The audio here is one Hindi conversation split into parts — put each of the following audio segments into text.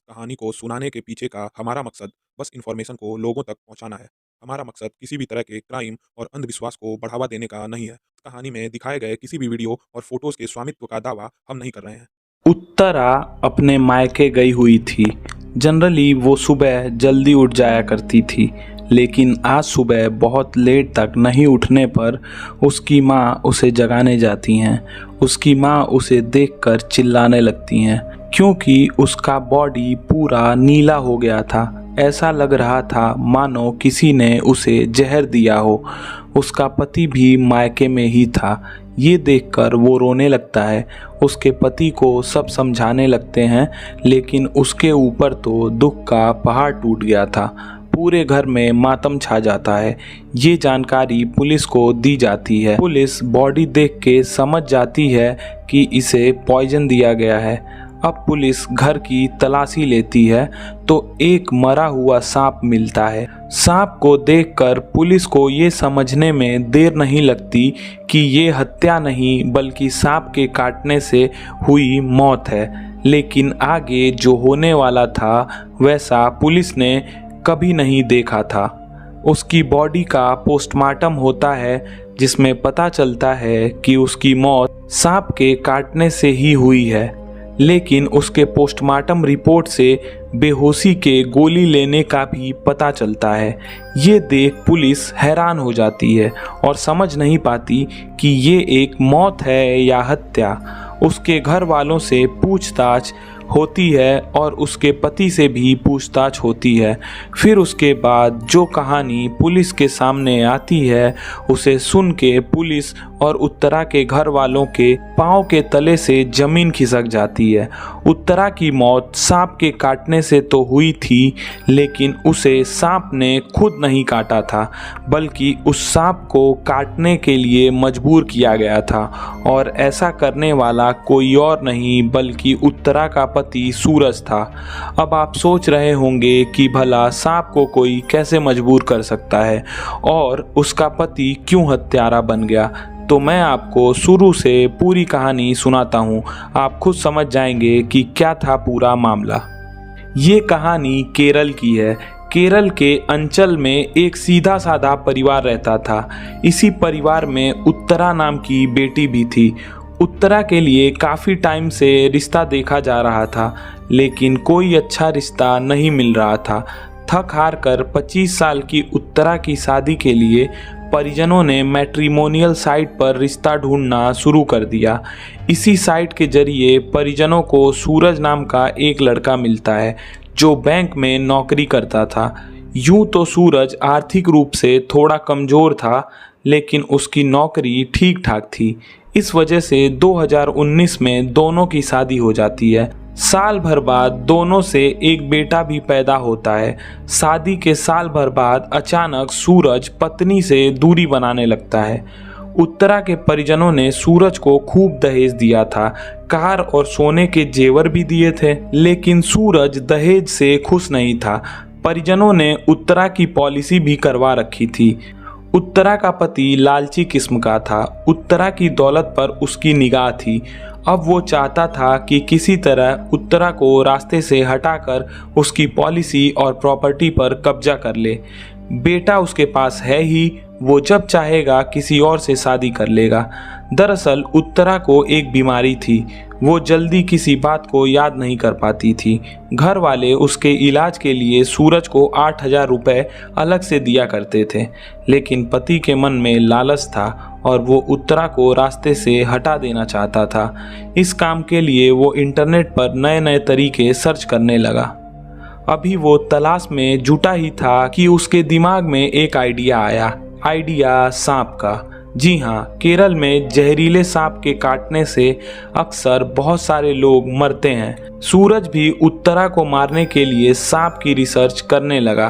कहानी को सुनाने के पीछे का हमारा मकसद बस इन्फॉर्मेशन को लोगों तक पहुंचाना है। हमारा मकसद किसी भी तरह के क्राइम और अंधविश्वास को बढ़ावा देने का नहीं है। कहानी में दिखाए गए किसी भी वीडियो और फोटोज के स्वामित्व का दावा हम नहीं कर रहे हैं। उत्तरा अपने मायके गई हुई थी। जनरली वो सुबह जल्दी उठ जाया करती थी, लेकिन आज सुबह बहुत लेट तक नहीं उठने पर उसकी माँ उसे जगाने जाती हैं। उसकी माँ उसे देखकर चिल्लाने लगती हैं, क्योंकि उसका बॉडी पूरा नीला हो गया था। ऐसा लग रहा था मानो किसी ने उसे जहर दिया हो। उसका पति भी मायके में ही था। ये देखकर वो रोने लगता है। उसके पति को सब समझाने लगते हैं, लेकिन उसके ऊपर तो दुख का पहाड़ टूट गया था। पूरे घर में मातम छा जाता है। ये जानकारी पुलिस को दी जाती है। पुलिस बॉडी देख के समझ जाती है कि इसे पॉइजन दिया गया है। अब पुलिस घर की तलाशी लेती है तो एक मरा हुआ सांप मिलता है। सांप को देखकर पुलिस को ये समझने में देर नहीं लगती कि ये हत्या नहीं बल्कि सांप के काटने से हुई मौत है। लेकिन आगे जो होने वाला था वैसा पुलिस ने कभी नहीं देखा था। उसकी बॉडी का पोस्टमार्टम होता है, जिसमें पता चलता है कि उसकी मौत सांप के काटने से ही हुई है। लेकिन उसके पोस्टमार्टम रिपोर्ट से बेहोशी के गोली लेने का भी पता चलता है। ये देख पुलिस हैरान हो जाती है और समझ नहीं पाती कि ये एक मौत है या हत्या। उसके घर वालों से पूछताछ होती है और उसके पति से भी पूछताछ होती है। फिर उसके बाद जो कहानी पुलिस के सामने आती है उसे सुन के पुलिस और उत्तरा के घर वालों के पांव के तले से जमीन खिसक जाती है। उत्तरा की मौत सांप के काटने से तो हुई थी, लेकिन उसे सांप ने खुद नहीं काटा था, बल्कि उस सांप को काटने के लिए मजबूर किया गया था। और ऐसा करने वाला कोई और नहीं बल्कि उत्तरा का पति सूरज था। अब आप सोच रहे होंगे कि भला सांप को कोई कैसे मजबूर कर सकता है और उसका पति क्यों हत्यारा बन गया। तो मैं आपको शुरू से पूरी कहानी सुनाता हूँ। आप खुद समझ जाएंगे कि क्या था पूरा मामला। ये कहानी केरल की है। केरल के अंचल में एक सीधा साधा परिवार रहता था। इसी परिवार में उत्तरा नाम की बेटी भी थी। उत्तरा के लिए काफ़ी टाइम से रिश्ता देखा जा रहा था, लेकिन कोई अच्छा रिश्ता नहीं मिल रहा था। थक हार कर 25 साल की उत्तरा की शादी के लिए परिजनों ने मैट्रिमोनियल साइट पर रिश्ता ढूंढना शुरू कर दिया। इसी साइट के जरिए परिजनों को सूरज नाम का एक लड़का मिलता है, जो बैंक में नौकरी करता था। यूं तो सूरज आर्थिक रूप से थोड़ा कमज़ोर था, लेकिन उसकी नौकरी ठीक ठाक थी। इस वजह से 2019 में दोनों की शादी हो जाती है। साल भर बाद दोनों से एक बेटा भी पैदा होता है। शादी के साल भर बाद अचानक सूरज पत्नी से दूरी बनाने लगता है। उत्तरा के परिजनों ने सूरज को खूब दहेज दिया था। कार और सोने के जेवर भी दिए थे, लेकिन सूरज दहेज से खुश नहीं था। परिजनों ने उत्तरा की पॉलिसी भी करवा रखी थी। उत्तरा का पति लालची किस्म का था। उत्तरा की दौलत पर उसकी निगाह थी। अब वो चाहता था कि किसी तरह उत्तरा को रास्ते से हटाकर उसकी पॉलिसी और प्रॉपर्टी पर कब्जा कर ले। बेटा उसके पास है ही, वो जब चाहेगा किसी और से शादी कर लेगा। दरअसल उत्तरा को एक बीमारी थी। वो जल्दी किसी बात को याद नहीं कर पाती थी। घर वाले उसके इलाज के लिए सूरज को 8,000 रुपये अलग से दिया करते थे, लेकिन पति के मन में लालच था और वो उत्तरा को रास्ते से हटा देना चाहता था। इस काम के लिए वो इंटरनेट पर नए नए तरीके सर्च करने लगा। अभी वो तलाश में जुटा ही था कि उसके दिमाग में एक आइडिया आया। आइडिया सांप का। जी हाँ, केरल में जहरीले सांप के काटने से अक्सर बहुत सारे लोग मरते हैं। सूरज भी उत्तरा को मारने के लिए सांप की रिसर्च करने लगा।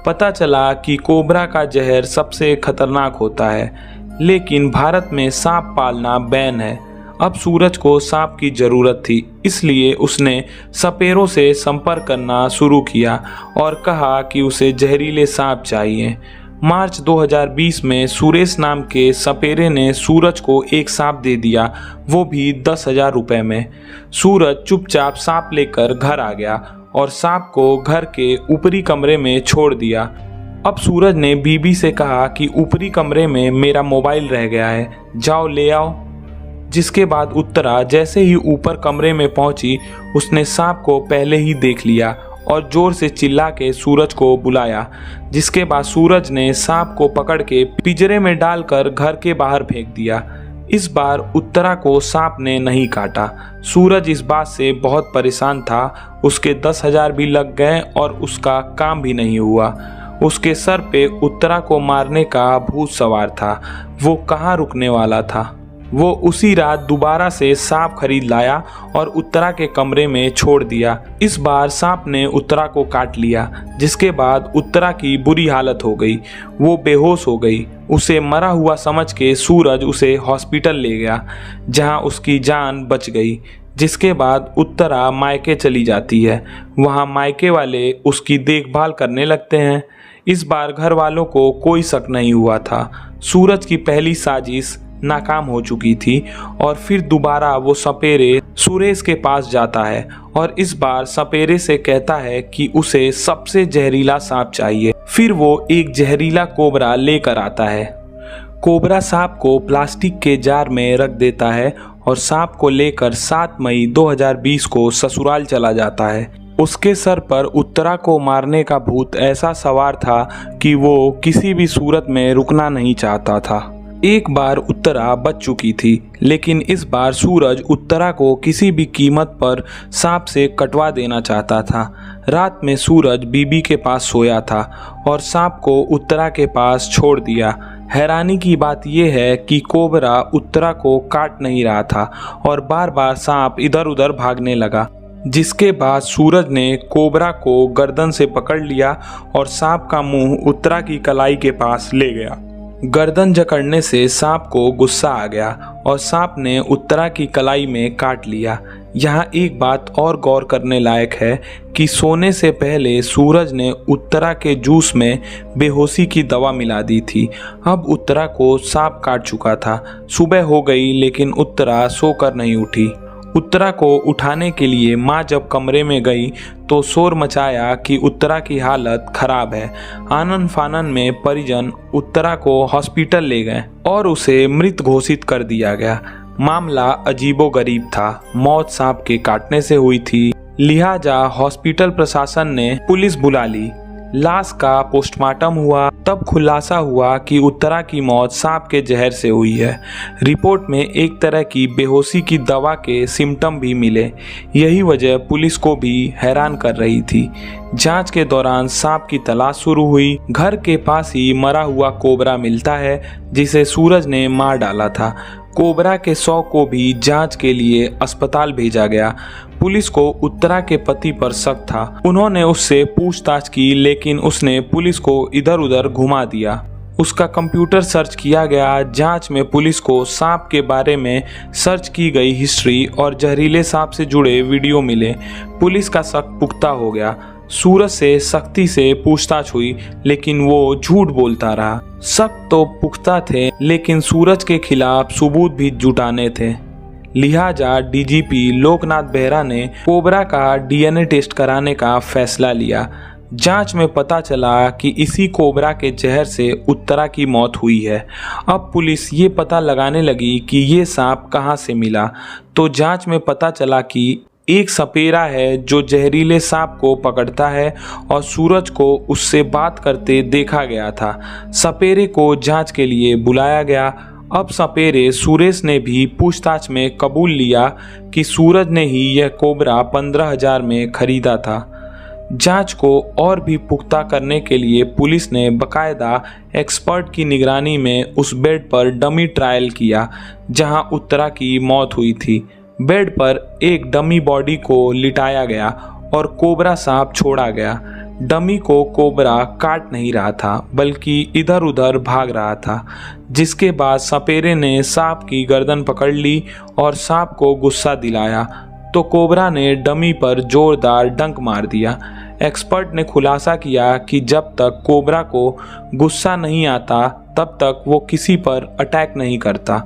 पता चला कि कोबरा का जहर सबसे खतरनाक होता है, लेकिन भारत में सांप पालना बैन है। अब सूरज को सांप की ज़रूरत थी, इसलिए उसने सपेरों से संपर्क करना शुरू किया और कहा कि उसे जहरीले सांप चाहिए। मार्च 2020 में सुरेश नाम के सपेरे ने सूरज को एक सांप दे दिया, वो भी 10,000 रुपये में। सूरज चुपचाप सांप लेकर घर आ गया और सांप को घर के ऊपरी कमरे में छोड़ दिया। अब सूरज ने बीबी से कहा कि ऊपरी कमरे में मेरा मोबाइल रह गया है, जाओ ले आओ। जिसके बाद उत्तरा जैसे ही ऊपर कमरे में पहुंची उसने सांप को पहले ही देख लिया और जोर से चिल्ला के सूरज को बुलाया। जिसके बाद सूरज ने सांप को पकड़ के पिंजरे में डालकर घर के बाहर फेंक दिया। इस बार उत्तरा को सांप ने नहीं काटा। सूरज इस बात से बहुत परेशान था। उसके 10,000 भी लग गए और उसका काम भी नहीं हुआ। उसके सर पे उत्तरा को मारने का भूत सवार था। वो कहाँ रुकने वाला था। वो उसी रात दोबारा से सांप खरीद लाया और उत्तरा के कमरे में छोड़ दिया। इस बार सांप ने उत्तरा को काट लिया। जिसके बाद उत्तरा की बुरी हालत हो गई। वो बेहोश हो गई। उसे मरा हुआ समझ के सूरज उसे हॉस्पिटल ले गया, जहां उसकी जान बच गई। जिसके बाद उत्तरा मायके चली जाती है। वहां मायके वाले उसकी देखभाल करने लगते हैं। इस बार घर वालों को कोई शक नहीं हुआ था। सूरज की पहली साजिश नाकाम हो चुकी थी और फिर दोबारा वो सपेरे सुरेश के पास जाता है और इस बार सपेरे से कहता है कि उसे सबसे जहरीला सांप चाहिए। फिर वो एक जहरीला कोबरा लेकर आता है। कोबरा सांप को प्लास्टिक के जार में रख देता है और सांप को लेकर 7 मई 2020 को ससुराल चला जाता है। उसके सर पर उत्तरा को मारने का भूत ऐसा सवार था कि वो किसी भी सूरत में रुकना नहीं चाहता था। एक बार उत्तरा बच चुकी थी, लेकिन इस बार सूरज उत्तरा को किसी भी कीमत पर सांप से कटवा देना चाहता था। रात में सूरज बीबी के पास सोया था और सांप को उत्तरा के पास छोड़ दिया। हैरानी की बात यह है कि कोबरा उत्तरा को काट नहीं रहा था और बार बार सांप इधर उधर भागने लगा। जिसके बाद सूरज ने कोबरा को गर्दन से पकड़ लिया और सांप का मुंह उत्तरा की कलाई के पास ले गया। गर्दन जकड़ने से सांप को गुस्सा आ गया और सांप ने उत्तरा की कलाई में काट लिया। यहाँ एक बात और गौर करने लायक है कि सोने से पहले सूरज ने उत्तरा के जूस में बेहोशी की दवा मिला दी थी। अब उत्तरा को सांप काट चुका था। सुबह हो गई लेकिन उत्तरा सोकर नहीं उठी। उत्तरा को उठाने के लिए माँ जब कमरे में गई तो शोर मचाया कि उत्तरा की हालत खराब है। आनन फानन में परिजन उत्तरा को हॉस्पिटल ले गए और उसे मृत घोषित कर दिया गया। मामला अजीबोगरीब था। मौत सांप के काटने से हुई थी, लिहाजा हॉस्पिटल प्रशासन ने पुलिस बुला ली। लाश का पोस्टमार्टम हुआ, तब खुलासा हुआ कि उत्तरा की मौत सांप के जहर से हुई है। रिपोर्ट में एक तरह की बेहोशी की दवा के सिम्टम भी मिले। यही वजह पुलिस को भी हैरान कर रही थी। जांच के दौरान सांप की तलाश शुरू हुई। घर के पास ही मरा हुआ कोबरा मिलता है जिसे सूरज ने मार डाला था। कोबरा के शव को भी जांच के लिए अस्पताल भेजा गया। पुलिस को उत्तरा के पति पर शक था। उन्होंने उससे पूछताछ की लेकिन उसने पुलिस को इधर उधर घुमा दिया। उसका कंप्यूटर सर्च किया गया। जांच में पुलिस को सांप के बारे में सर्च की गई हिस्ट्री और जहरीले सांप से जुड़े वीडियो मिले। पुलिस का शक पुख्ता हो गया। सूरज से सख्ती से पूछताछ हुई लेकिन वो झूठ बोलता रहा। शक तो पुख्ता थे लेकिन सूरज के खिलाफ सबूत भी जुटाने थे। लिहाजा डीजीपी लोकनाथ बेहरा ने कोबरा का डीएनए टेस्ट कराने का फैसला लिया। जांच में पता चला कि इसी कोबरा के जहर से उत्तरा की मौत हुई है। अब पुलिस ये पता लगाने लगी कि ये सांप कहाँ से मिला। तो जांच में पता चला कि एक सपेरा है जो जहरीले सांप को पकड़ता है और सूरज को उससे बात करते देखा गया था। सपेरे को जांच के लिए बुलाया गया। अब सपेरे सुरेश ने भी पूछताछ में कबूल लिया कि सूरज ने ही यह कोबरा 15,000 में खरीदा था। जांच को और भी पुख्ता करने के लिए पुलिस ने बकायदा एक्सपर्ट की निगरानी में उस बेड पर डमी ट्रायल किया जहां उत्तरा की मौत हुई थी। बेड पर एक डमी बॉडी को लिटाया गया और कोबरा सांप छोड़ा गया। डमी को कोबरा काट नहीं रहा था बल्कि इधर उधर भाग रहा था। जिसके बाद सपेरे ने सांप की गर्दन पकड़ ली और सांप को गुस्सा दिलाया तो कोबरा ने डमी पर जोरदार डंक मार दिया। एक्सपर्ट ने खुलासा किया कि जब तक कोबरा को गुस्सा नहीं आता तब तक वो किसी पर अटैक नहीं करता।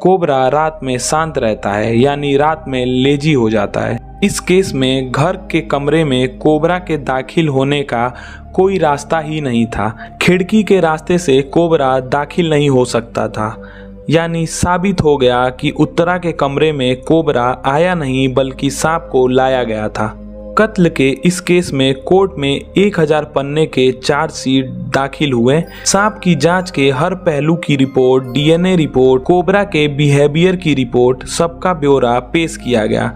कोबरा रात में शांत रहता है, यानी रात में लेजी हो जाता है। इस केस में घर के कमरे में कोबरा के दाखिल होने का कोई रास्ता ही नहीं था। खिड़की के रास्ते से कोबरा दाखिल नहीं हो सकता था। यानी साबित हो गया कि उत्तरा के कमरे में कोबरा आया नहीं बल्कि सांप को लाया गया था। कत्ल के इस केस में कोर्ट में 1000 पन्ने के चार्जशीट दाखिल हुए। सांप की जांच के हर पहलू की रिपोर्ट, डीएनए रिपोर्ट, कोबरा के बिहेवियर की रिपोर्ट, सबका ब्यौरा पेश किया गया।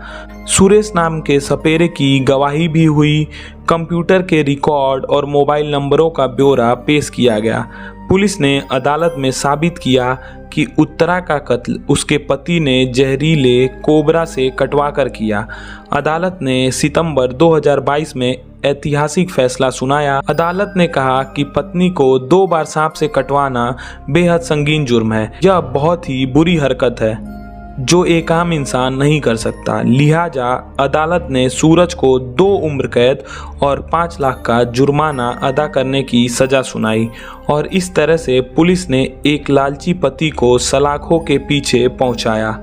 सुरेश नाम के सपेरे की गवाही भी हुई। कंप्यूटर के रिकॉर्ड और मोबाइल नंबरों का ब्यौरा पेश किया गया। पुलिस ने अदालत में साबित किया कि उत्तरा का कत्ल उसके पति ने जहरीले कोबरा से कटवा कर किया। अदालत ने सितंबर 2022 में ऐतिहासिक फैसला सुनाया। अदालत ने कहा कि पत्नी को 2 बार सांप से कटवाना बेहद संगीन जुर्म है। यह बहुत ही बुरी हरकत है जो एक आम इंसान नहीं कर सकता। लिहाजा अदालत ने सूरज को 2 उम्र कैद और 5 लाख का जुर्माना अदा करने की सजा सुनाई और इस तरह से पुलिस ने एक लालची पति को सलाखों के पीछे पहुंचाया।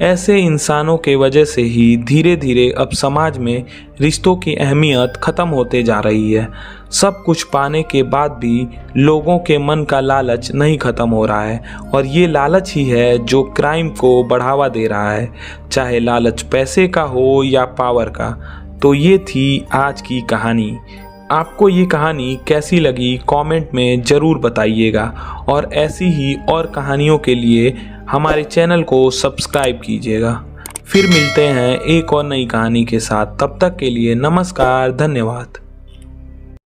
ऐसे इंसानों के वजह से ही धीरे धीरे अब समाज में रिश्तों की अहमियत खत्म होते जा रही है। सब कुछ पाने के बाद भी लोगों के मन का लालच नहीं खत्म हो रहा है और ये लालच ही है जो क्राइम को बढ़ावा दे रहा है, चाहे लालच पैसे का हो या पावर का। तो ये थी आज की कहानी। आपको ये कहानी कैसी लगी कमेंट में ज़रूर बताइएगा और ऐसी ही और कहानियों के लिए हमारे चैनल को सब्सक्राइब कीजिएगा। फिर मिलते हैं एक और नई कहानी के साथ। तब तक के लिए नमस्कार, धन्यवाद।